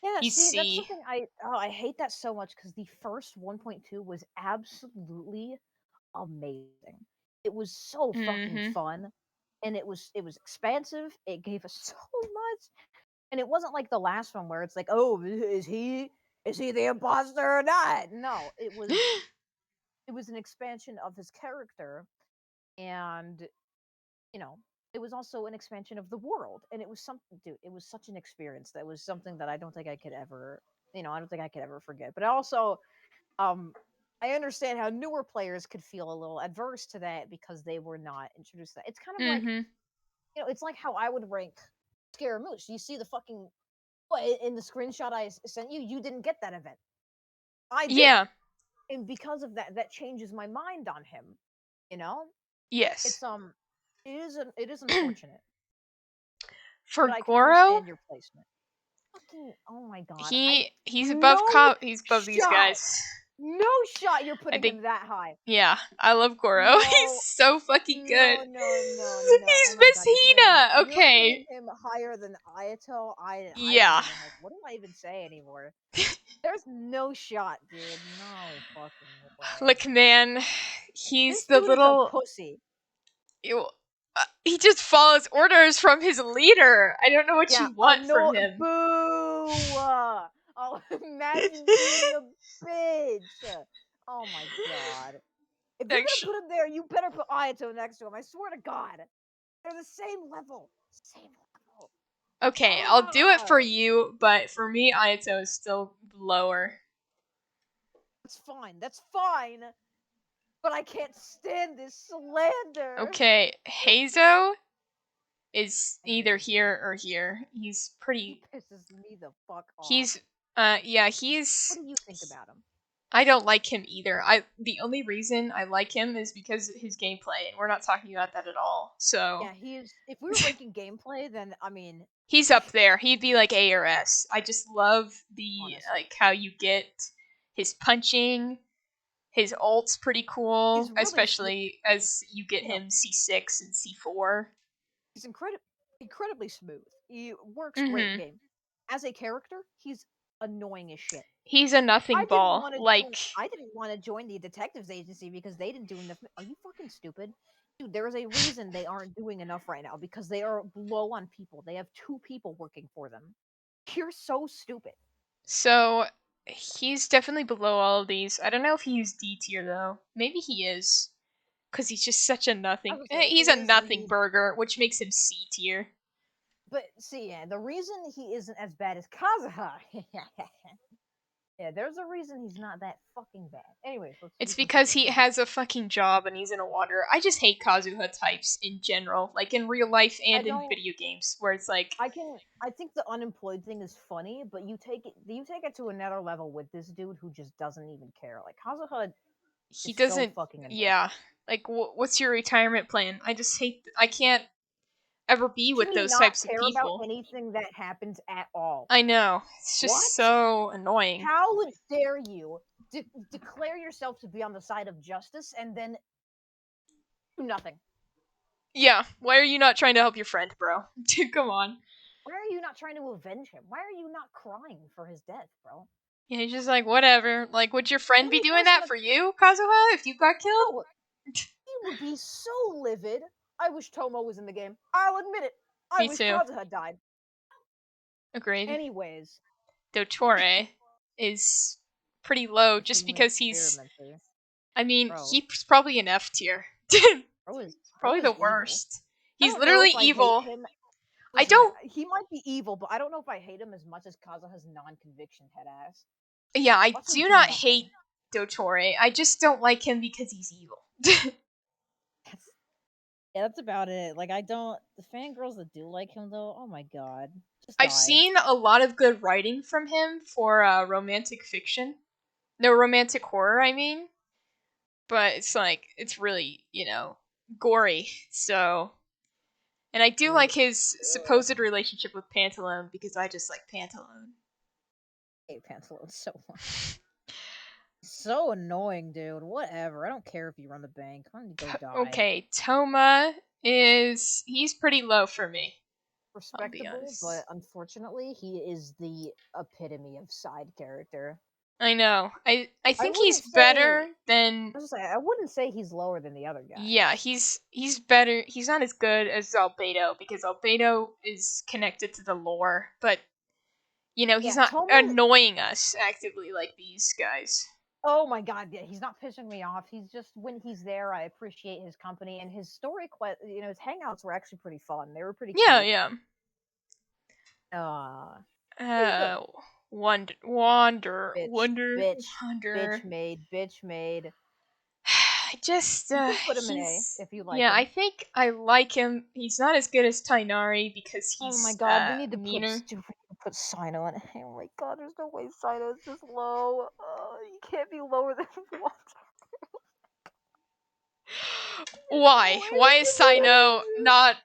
Speaker 2: Yeah,
Speaker 1: He's
Speaker 2: see, that's
Speaker 1: C.
Speaker 2: something I hate that so much because the first 1.2 was absolutely amazing. It was so fucking
Speaker 1: Mm-hmm.
Speaker 2: fun, and it was expansive. It gave us so much, and it wasn't like the last one where it's like, oh, is he the imposter or not? No, it was an expansion of his character, and you know, it was also an expansion of the world, and it was something, dude. It was such an experience. That was something that I don't think I could ever, I don't think I could ever forget. But also, um, I understand how newer players could feel a little adverse to that because they were not introduced to that. It's kind of like,
Speaker 1: Mm-hmm.
Speaker 2: You know, it's like how I would rank Scaramouche. You see the fucking in the screenshot I sent you, you didn't get that event. I did.
Speaker 1: Yeah.
Speaker 2: And because of that, that changes my mind on him. You know?
Speaker 1: Yes.
Speaker 2: It's it is unfortunate.
Speaker 1: For
Speaker 2: But I can
Speaker 1: Goro,
Speaker 2: understand your placement. Fucking oh my god.
Speaker 1: he's above
Speaker 2: No
Speaker 1: he's above these
Speaker 2: shot.
Speaker 1: guys.
Speaker 2: No shot you're
Speaker 1: I
Speaker 2: putting
Speaker 1: think
Speaker 2: him that high.
Speaker 1: yeah, I love Goro. He's
Speaker 2: No.
Speaker 1: so fucking good.
Speaker 2: No, no, no, no. Oh
Speaker 1: He's
Speaker 2: my
Speaker 1: Miss
Speaker 2: god,
Speaker 1: Hina.
Speaker 2: you're putting
Speaker 1: Okay.
Speaker 2: him higher than Ayato. I don't
Speaker 1: Yeah.
Speaker 2: even like what do I even say anymore? There's no shot, dude. No fucking way.
Speaker 1: Look, man, he's
Speaker 2: This
Speaker 1: the
Speaker 2: dude is a
Speaker 1: little.
Speaker 2: pussy.
Speaker 1: He just follows orders from his leader. I don't know what
Speaker 2: Yeah,
Speaker 1: you want from
Speaker 2: no
Speaker 1: him.
Speaker 2: boo. Oh, imagine being a bitch. Oh my god. If you're gonna
Speaker 1: Actually,
Speaker 2: put him there, you better put Ayato next to him. I swear to God. They're the same level. Same level.
Speaker 1: okay, I'll do it for
Speaker 2: Ah,
Speaker 1: you, but for me, Ayato is still lower.
Speaker 2: that's fine. That's fine. But I can't stand this slander.
Speaker 1: Okay, Heizo is
Speaker 2: I hate
Speaker 1: either
Speaker 2: him, dude.
Speaker 1: here or here. He's
Speaker 2: He
Speaker 1: pretty.
Speaker 2: pisses me the fuck off.
Speaker 1: He's yeah, he's.
Speaker 2: What do you think about him?
Speaker 1: I don't like him either. The only reason I like him is because of his gameplay, and we're not talking about that at all. So
Speaker 2: Yeah, he is. If we were ranking gameplay, then I mean,
Speaker 1: he's up there. He'd be like A or S. I just love the
Speaker 2: honestly,
Speaker 1: like how you get his punching. His ult's pretty cool,
Speaker 2: he's really smooth.
Speaker 1: especially as you get
Speaker 2: You know,
Speaker 1: him C6 and C4.
Speaker 2: he's incredibly smooth. He works great in
Speaker 1: Mhm.
Speaker 2: game. As a character, he's annoying as shit.
Speaker 1: He's a nothing ball. Like
Speaker 2: I didn't want to join the detectives agency because they didn't do enough. Are you fucking stupid? Dude, there is a reason they aren't doing enough right now because they are low on people. They have 2 people working for them. You're so stupid.
Speaker 1: so he's definitely below all of these. I don't know if he's D tier though. Maybe he is. Cause he's just such a
Speaker 2: I
Speaker 1: nothing.
Speaker 2: would say
Speaker 1: He's
Speaker 2: he
Speaker 1: a
Speaker 2: is.
Speaker 1: nothing burger, which makes him C tier.
Speaker 2: But see, yeah, the reason he isn't as bad as Kazuha. Yeah, there's a reason he's not that fucking bad. Anyways, we
Speaker 1: It's
Speaker 2: can
Speaker 1: because he
Speaker 2: continue.
Speaker 1: has a fucking job and he's in a water. I just hate Kazuha types in general, like in real life
Speaker 2: I
Speaker 1: and in
Speaker 2: don't.
Speaker 1: video games, where it's like
Speaker 2: I think the unemployed thing is funny, but you take it to another level with this dude who just doesn't even care. Like Kazuha
Speaker 1: he
Speaker 2: is so
Speaker 1: doesn't.
Speaker 2: fucking annoying.
Speaker 1: Yeah, like what's your retirement plan? I just hate. I can't ever be with
Speaker 2: Can he
Speaker 1: those
Speaker 2: not
Speaker 1: types of
Speaker 2: care about
Speaker 1: people.
Speaker 2: anything that happens at all?
Speaker 1: I know. It's just
Speaker 2: What?
Speaker 1: so annoying.
Speaker 2: How dare you declare yourself to be on the side of justice and then do nothing?
Speaker 1: Yeah, why are you not trying to help your friend, bro? Dude, come on.
Speaker 2: Why are you not trying to avenge him? Why are you not crying for his death, bro?
Speaker 1: Yeah, he's just like, whatever. Like, would your
Speaker 2: The
Speaker 1: friend be
Speaker 2: only
Speaker 1: doing
Speaker 2: person
Speaker 1: that
Speaker 2: that
Speaker 1: for you, Kazuha, if you got killed?
Speaker 2: no, he would be so livid. I wish Tomo was in the game. I'll admit it. I
Speaker 1: Me
Speaker 2: wish
Speaker 1: too.
Speaker 2: Kazuha died.
Speaker 1: Agreed.
Speaker 2: Anyways,
Speaker 1: Dottore is pretty low
Speaker 2: the
Speaker 1: just
Speaker 2: human
Speaker 1: because he's.
Speaker 2: experimenter,
Speaker 1: I mean,
Speaker 2: bro.
Speaker 1: he's probably an F tier.
Speaker 2: Bro
Speaker 1: Probably
Speaker 2: is
Speaker 1: the
Speaker 2: evil.
Speaker 1: worst.
Speaker 2: I
Speaker 1: He's
Speaker 2: don't know
Speaker 1: literally
Speaker 2: if I hate
Speaker 1: evil.
Speaker 2: him.
Speaker 1: I
Speaker 2: Listen,
Speaker 1: don't.
Speaker 2: he might be evil, but I don't know if I hate him as much as Kazuha's non-conviction head ass.
Speaker 1: Yeah, I
Speaker 2: Watch him
Speaker 1: do
Speaker 2: do
Speaker 1: not
Speaker 2: nothing.
Speaker 1: hate Dottore. I just don't like him because he's evil.
Speaker 2: That's, yeah, that's about it. Like, I don't. The fangirls that do like him, though, oh my god. Just
Speaker 1: I've
Speaker 2: die.
Speaker 1: seen a lot of good writing from him for romantic fiction. No, romantic horror, I mean. But it's like, it's really, gory. So. And I do like
Speaker 2: Dude,
Speaker 1: his supposed relationship with Pantalone because I just like Pantalone.
Speaker 2: I hate Pantaloon so much. So annoying, dude. Whatever. I don't care if you run the bank. I'm gonna go die.
Speaker 1: Okay, Toma he's pretty low for me. I'll be
Speaker 2: Respectable, but
Speaker 1: honest.
Speaker 2: unfortunately, he is the epitome of side character.
Speaker 1: I know. I
Speaker 2: I
Speaker 1: think he's
Speaker 2: wouldn't say.
Speaker 1: better than.
Speaker 2: I was gonna say I wouldn't say he's lower than the other
Speaker 1: Yeah,
Speaker 2: guys.
Speaker 1: he's better. He's not as good as Albedo because Albedo is connected to the lore, but he's
Speaker 2: Yeah,
Speaker 1: not
Speaker 2: Toma.
Speaker 1: annoying us actively like these guys.
Speaker 2: Oh my god, yeah, he's not pissing me off. He's just when he's there, I appreciate his company and his story. His hangouts were actually pretty fun. They were pretty
Speaker 1: Yeah,
Speaker 2: cute.
Speaker 1: yeah.
Speaker 2: Uh, he's good.
Speaker 1: Uh, wonder,
Speaker 2: Bitch,
Speaker 1: wonder,
Speaker 2: bitch,
Speaker 1: wonder.
Speaker 2: bitch made.
Speaker 1: I just,
Speaker 2: You can put him in A
Speaker 1: he's...
Speaker 2: if you like
Speaker 1: Yeah, I
Speaker 2: him.
Speaker 1: think I like him. He's not as good as Tainari because
Speaker 2: Oh my
Speaker 1: he's,
Speaker 2: god, we need to
Speaker 1: meaner.
Speaker 2: put Sino in. Oh my god, there's no way Sino's this low. You can't be lower than what?
Speaker 1: Why? Why is Sino not...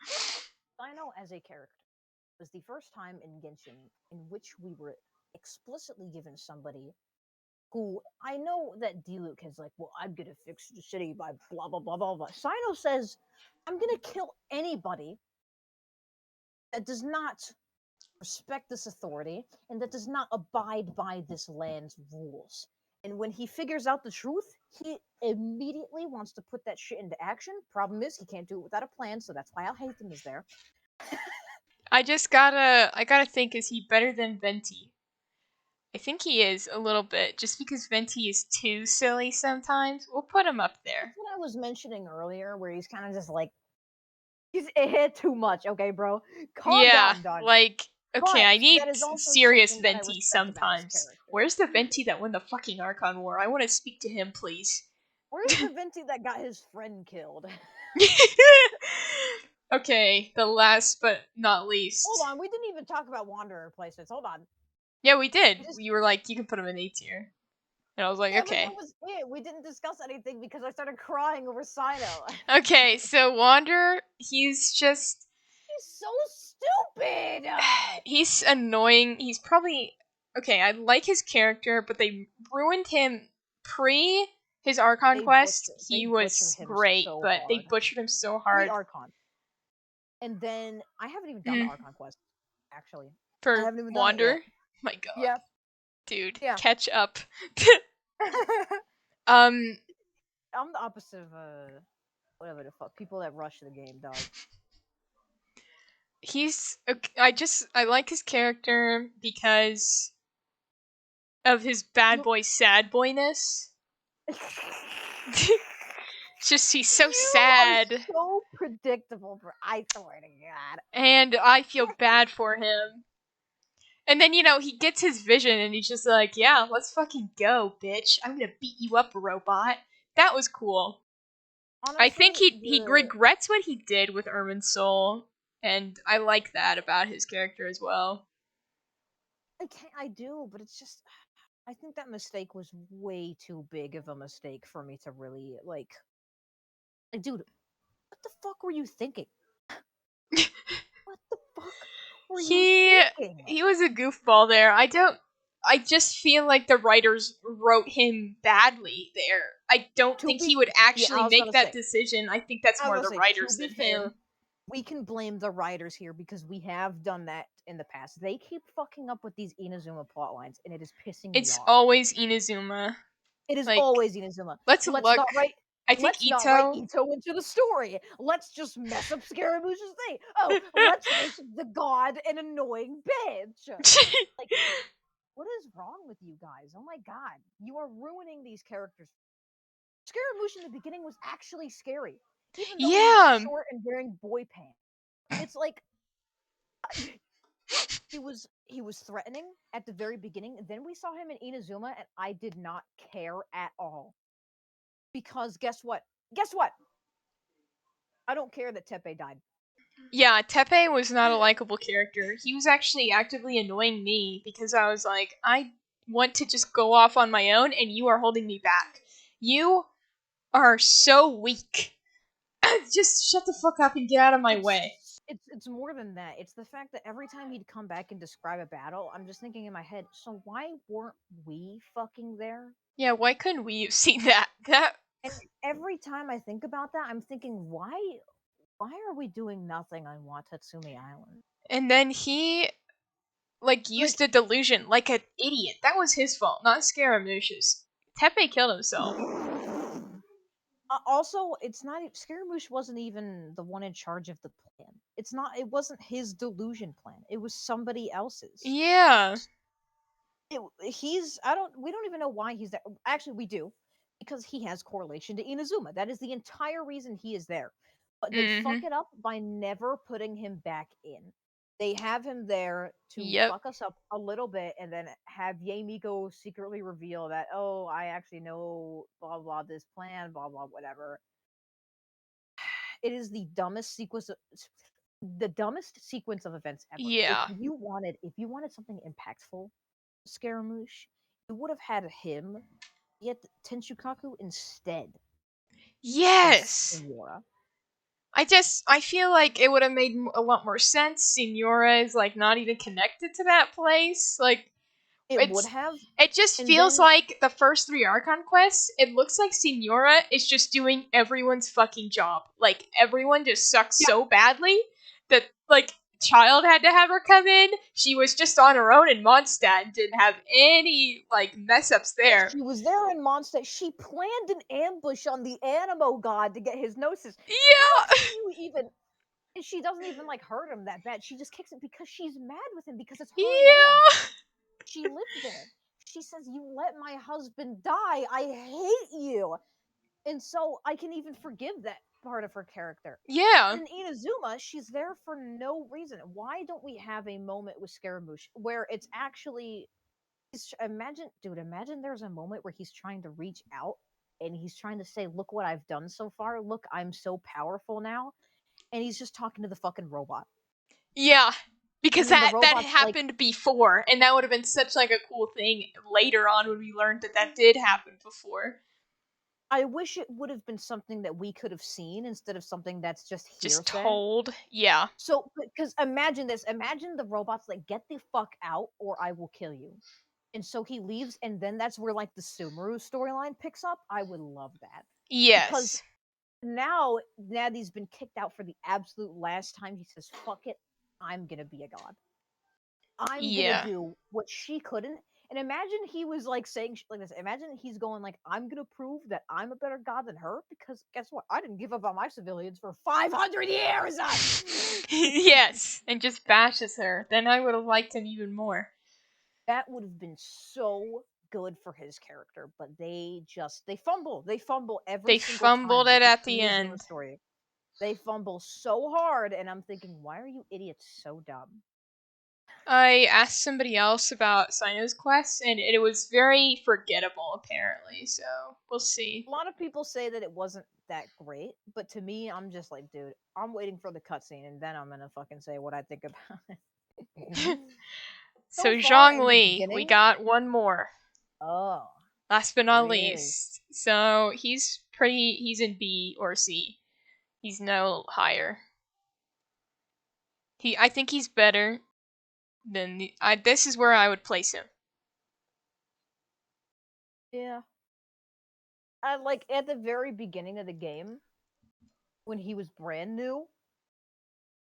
Speaker 2: Sino as a character was the first time in Genshin in which we were explicitly given somebody who I know that D-Luke has like, well, I'm gonna fix the city by blah blah blah blah blah. Sino says, I'm gonna kill anybody that does not respect this authority and that does not abide by this land's rules. And when he figures out the truth, he immediately wants to put that shit into action. Problem is, he can't do it without a plan, so that's why Alhaitham is there.
Speaker 1: I gotta think, is he better than Venti? I think he is a little bit, just because Venti is too silly sometimes. We'll put him up there.
Speaker 2: That's what I was mentioning earlier, where he's kind of just like, he's hit too much, okay, bro? Calm down, dog.
Speaker 1: Like, okay,
Speaker 2: But
Speaker 1: I need
Speaker 2: that is also
Speaker 1: serious
Speaker 2: something that I
Speaker 1: Venti
Speaker 2: respect about his
Speaker 1: sometimes.
Speaker 2: character.
Speaker 1: Where's the Venti that won the fucking Archon War? I want to speak to him, please.
Speaker 2: Where's the Venti that got his friend killed?
Speaker 1: Okay, the last but not least.
Speaker 2: Hold on, we didn't even talk about Wanderer placements. Hold on.
Speaker 1: Yeah, we did. You were like, you can put him in A tier. And I was like,
Speaker 2: Yeah,
Speaker 1: okay.
Speaker 2: but that was it. We didn't discuss anything because I started crying over Sino.
Speaker 1: Okay, so Wander, he's just...
Speaker 2: He's so stupid!
Speaker 1: He's annoying. He's probably... Okay, I like his character, but they ruined him pre his Archon quest. He was great,
Speaker 2: so
Speaker 1: but
Speaker 2: hard.
Speaker 1: they butchered him so hard.
Speaker 2: Archon. And then I haven't even done the Archon quest, actually.
Speaker 1: For
Speaker 2: I haven't even
Speaker 1: Wander?
Speaker 2: done it yet.
Speaker 1: My god.
Speaker 2: Yeah.
Speaker 1: Dude,
Speaker 2: Yeah.
Speaker 1: catch up.
Speaker 2: I'm the opposite of whatever the fuck, people that rush the game, dog.
Speaker 1: He's I like his character because of his bad boy sad boyness. Just he's so sad.
Speaker 2: Are so predictable, for I swear to God.
Speaker 1: And I feel bad for him. And then, he gets his vision and he's just like, yeah, let's fucking go, bitch. I'm gonna beat you up, robot. That was cool. Honestly, I think he regrets what he did with Irmin's soul, and I like that about his character as well.
Speaker 2: I do, but it's just, I think that mistake was way too big of a mistake for me to really, like dude, what the fuck were you thinking? What the fuck were you thinking?
Speaker 1: He was a goofball there. I just feel like the writers wrote him badly there. I don't think he would actually make that decision. I think that's more the writers than him.
Speaker 2: We can blame the writers here because we have done that in the past. They keep fucking up with these Inazuma plotlines, and it is pissing me off.
Speaker 1: It's always Inazuma.
Speaker 2: It is always Inazuma.
Speaker 1: Let's look.
Speaker 2: Not write,
Speaker 1: I think
Speaker 2: let's not write Ito into the story. Let's just mess up Scaramouche's thing. Oh, let's make the god an annoying bitch. Like, what is wrong with you guys? Oh my god, you are ruining these characters. Scaramouche in the beginning was actually scary. Even though he was short and wearing boy pants. It's like he was threatening at the very beginning. Then we saw him in Inazuma and I did not care at all. Because guess what? I don't care that Tepe died.
Speaker 1: Yeah, Tepe was not a likable character. He was actually actively annoying me because I was like, I want to just go off on my own and you are holding me back. You are so weak. Just shut the fuck up and get out of my way.
Speaker 2: It's more than that. It's the fact that every time he'd come back and describe a battle, I'm just thinking in my head, so why weren't we fucking there?
Speaker 1: Yeah, why couldn't we have seen that?
Speaker 2: And every time I think about that, I'm thinking, why are we doing nothing on Watatsumi Island?
Speaker 1: And then he used the delusion like an idiot. That was his fault, not Scaramouche's. Tepe killed himself.
Speaker 2: Also, it's not Scaramouche wasn't even the one in charge of the plan. It wasn't his delusion plan. It was somebody else's.
Speaker 1: Yeah.
Speaker 2: We don't even know why he's there. Actually, we do. Because he has correlation to Inazuma. That is the entire reason he is there. But they fuck it up by never putting him back in. They have him there to
Speaker 1: Yep.
Speaker 2: fuck us up a little bit, and then have Yamiko secretly reveal that, oh, I actually know blah blah this plan, blah blah whatever. It is the dumbest sequence of events ever.
Speaker 1: Yeah.
Speaker 2: If you wanted something impactful, Scaramouche, you would have had him get Tenshukaku instead of
Speaker 1: Yes.
Speaker 2: Senora.
Speaker 1: I feel like it would have made a lot more sense. Signora is like not even connected to that place. Like
Speaker 2: It would
Speaker 1: it's
Speaker 2: have,
Speaker 1: it just
Speaker 2: and
Speaker 1: feels
Speaker 2: then
Speaker 1: like the first 3 Archon quests. It looks like Signora is just doing everyone's fucking job. Like everyone just sucks
Speaker 2: yeah,
Speaker 1: so badly that like Child had to have her come in. She was just on her own in Mondstadt and didn't have any like mess ups
Speaker 2: yeah,
Speaker 1: there.
Speaker 2: she was there in Mondstadt. She planned an ambush on the Animo god to get his gnosis. How
Speaker 1: Yeah.
Speaker 2: can you even? And she doesn't even like hurt him that bad. She just kicks him because she's mad with him because it's her land.
Speaker 1: Yeah.
Speaker 2: She lived there. She says, "You let my husband die. I hate you." And so I can even forgive that part of her character.
Speaker 1: Yeah.
Speaker 2: And Inazuma, she's there for no reason. Why don't we have a moment with Scaramouche where it's actually imagine, dude, imagine there's a moment where he's trying to reach out and he's trying to say, "Look what I've done so far. Look, I'm so powerful now." And he's just talking to the fucking robot.
Speaker 1: Yeah, because
Speaker 2: And then the
Speaker 1: that
Speaker 2: robot's like,
Speaker 1: happened before, and that would have been such like a cool thing later on when we learned that that did happen before.
Speaker 2: I wish it would have been something that we could have seen instead of something that's just
Speaker 1: Just
Speaker 2: hearsay.
Speaker 1: told, yeah,
Speaker 2: So, because imagine this, imagine the robots like, "Get the fuck out or I will kill you." And so he leaves, and then that's where like the Sumeru storyline picks up. I would love that. Because
Speaker 1: yes,
Speaker 2: now Natty's been kicked out for the absolute last time. He says, "Fuck it, I'm gonna be a god. I'm gonna
Speaker 1: yeah,
Speaker 2: do what she couldn't." And imagine he was like saying like this. Imagine he's going like, "I'm gonna prove that I'm a better god than her because guess what? I didn't give up on my civilians for 500 years."
Speaker 1: yes, and just bashes her. Then I would have liked him even more.
Speaker 2: That would have been so good for his character, but they fumble. They fumble every
Speaker 1: They
Speaker 2: single
Speaker 1: fumbled
Speaker 2: time with
Speaker 1: it
Speaker 2: the
Speaker 1: at the
Speaker 2: Inazuma
Speaker 1: end.
Speaker 2: story. They fumble so hard, and I'm thinking, why are you idiots so dumb?
Speaker 1: I asked somebody else about Sino's quest, and it was very forgettable, apparently. So we'll see.
Speaker 2: A lot of people say that it wasn't that great, but to me, I'm just like, dude, I'm waiting for the cutscene, and then I'm gonna fucking say what I think about it. So
Speaker 1: So
Speaker 2: far
Speaker 1: Zhang
Speaker 2: in the
Speaker 1: Li, we
Speaker 2: beginning,
Speaker 1: got one more.
Speaker 2: oh,
Speaker 1: Last but
Speaker 2: here
Speaker 1: not
Speaker 2: he is.
Speaker 1: least. So he's in B or C. He's no higher. I think he's better than this is where I would place him.
Speaker 2: Yeah, I like at the very beginning of the game when he was brand new.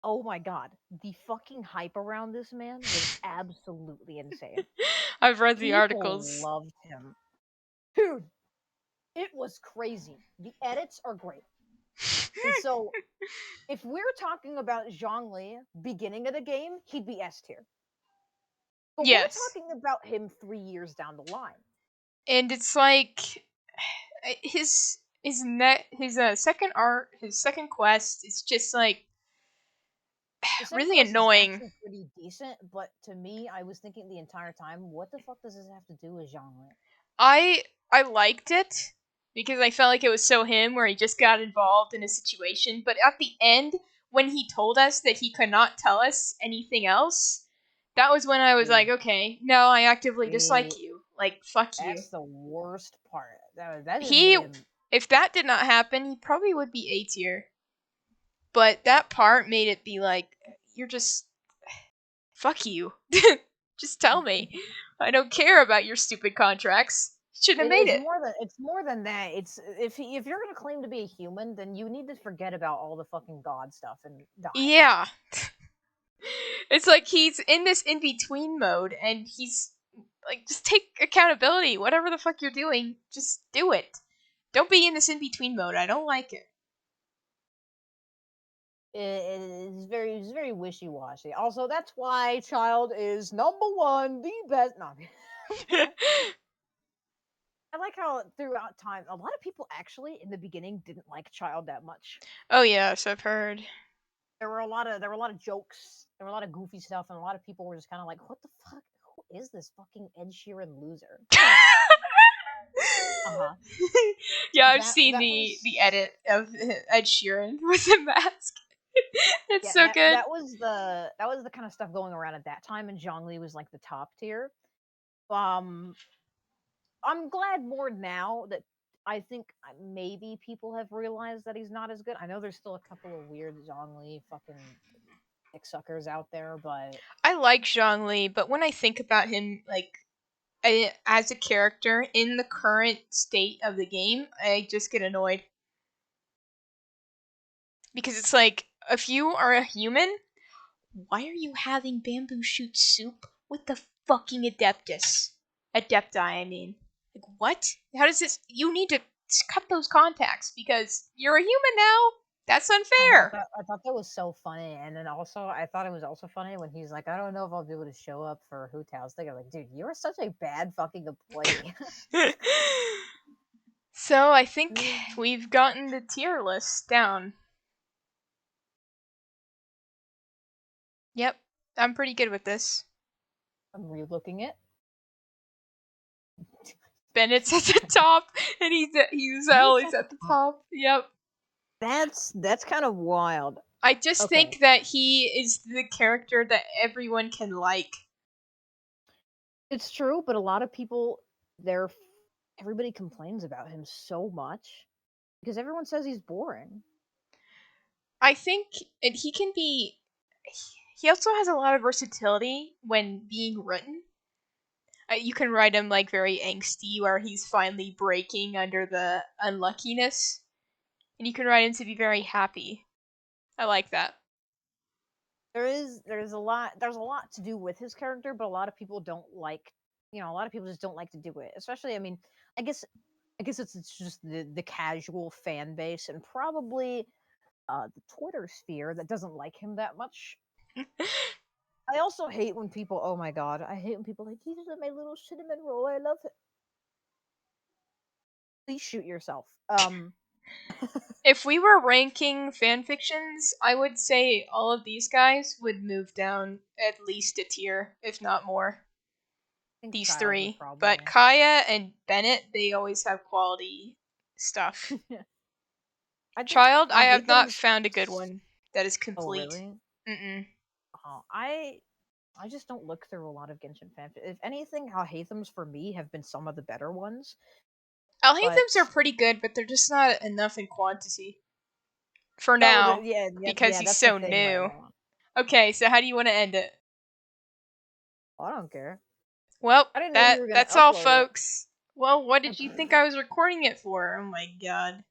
Speaker 2: Oh my god, the fucking hype around this man was absolutely insane.
Speaker 1: I've read the
Speaker 2: People
Speaker 1: articles.
Speaker 2: loved him. Dude, it was crazy. The edits are great. And so, if we're talking about Zhongli beginning of the game, he'd be S tier. But we're
Speaker 1: Yes.
Speaker 2: talking about him 3 years down the line.
Speaker 1: And it's like his second quest is just like
Speaker 2: The second
Speaker 1: really
Speaker 2: quest is
Speaker 1: annoying.
Speaker 2: actually pretty decent, but to me, I was thinking the entire time, what the fuck does this have to do with Zhongli?
Speaker 1: I liked it because I felt like it was so him where he just got involved in a situation, but at the end when he told us that he could not tell us anything else, that was when I was like,
Speaker 2: See,
Speaker 1: okay, no, I actively
Speaker 2: see,
Speaker 1: dislike you. Like fuck you.
Speaker 2: that's the worst part. That just
Speaker 1: He
Speaker 2: made him.
Speaker 1: if that did not happen, he probably would be A tier. But that part made it be like you're just fuck you. Just tell me. I don't care about your stupid contracts. Shouldn't have made it.
Speaker 2: It's more than that. It's if you're gonna claim to be a human, then you need to forget about all the fucking god stuff and die.
Speaker 1: Yeah. It's like he's in this in between mode and he's like, just take accountability. Whatever the fuck you're doing, just do it. Don't be in this in between mode. I don't like
Speaker 2: It's very wishy washy. Also, that's why Child is number one, the best. No,
Speaker 1: it.
Speaker 2: I like how throughout time, a lot of people actually in the beginning didn't like Child that much.
Speaker 1: Oh, yes, I've heard.
Speaker 2: there were a lot of jokes, there were a lot of goofy stuff, and a lot of people were just kind of like, "What the fuck? Who is this fucking Ed Sheeran loser?" Uh-huh.
Speaker 1: Yeah, I've seen
Speaker 2: That
Speaker 1: the
Speaker 2: was
Speaker 1: edit of Ed Sheeran with the mask. It's
Speaker 2: yeah,
Speaker 1: so good.
Speaker 2: that was the kind of stuff going around at that time, and Zhongli was like the top tier. Um, I'm glad more now that I think maybe people have realized that he's not as good. I know there's still a couple of weird Zhongli fucking dick suckers out there, but
Speaker 1: I like Zhongli, but when I think about him, like as a character in the current state of the game, I just get annoyed because it's like if you are a human, why are you having bamboo shoot soup with the fucking Adeptus? Adepti, I mean. Like, what? How does this. You need to cut those contacts because you're a human now. That's unfair.
Speaker 2: I thought that was so funny, and then also I thought it was also funny when he's like, "I don't know if I'll be able to show up for Hu Tao's thing." I'm like, "Dude, you're such a bad fucking employee."
Speaker 1: So I think we've gotten the tier list down. Yep, I'm pretty good with this.
Speaker 2: I'm relooking it.
Speaker 1: Bennett's at the top, and he's always at the top. Yep.
Speaker 2: That's kind of wild.
Speaker 1: I just think that he is the character that everyone can like.
Speaker 2: It's true, but a lot of people, everybody complains about him so much because everyone says he's boring.
Speaker 1: I think he can be. He also has a lot of versatility when being written. You can write him like very angsty, where he's finally breaking under the unluckiness, and you can write him to be very happy. I like that.
Speaker 2: There's a lot to do with his character, but a lot of people don't like, a lot of people just don't like to do it. Especially, I mean, I guess it's just the casual fan base and probably the Twitter sphere that doesn't like him that much. I also hate when people, oh my god, I hate when people are like, he's my little cinnamon roll. I love it. Please shoot yourself.
Speaker 1: If we were ranking fan fictions, I would say all of these guys would move down at least a tier, if not more. These
Speaker 2: Child would
Speaker 1: three.
Speaker 2: probably.
Speaker 1: But Kaya and Bennett, they always have quality stuff. Child, I have not found a good one that is complete.
Speaker 2: Oh, really?
Speaker 1: Mm-mm.
Speaker 2: I just don't look through a lot of Genshin fanfic. If anything, Alhaitham's for me have been some of the better ones.
Speaker 1: Alhaithams are pretty good, but they're just not enough in quantity. For now. Because he's so new. Right, okay, so how do you want to end it?
Speaker 2: I don't care.
Speaker 1: Well, that's all, folks. Well, what did you think I was recording it for? Oh my god.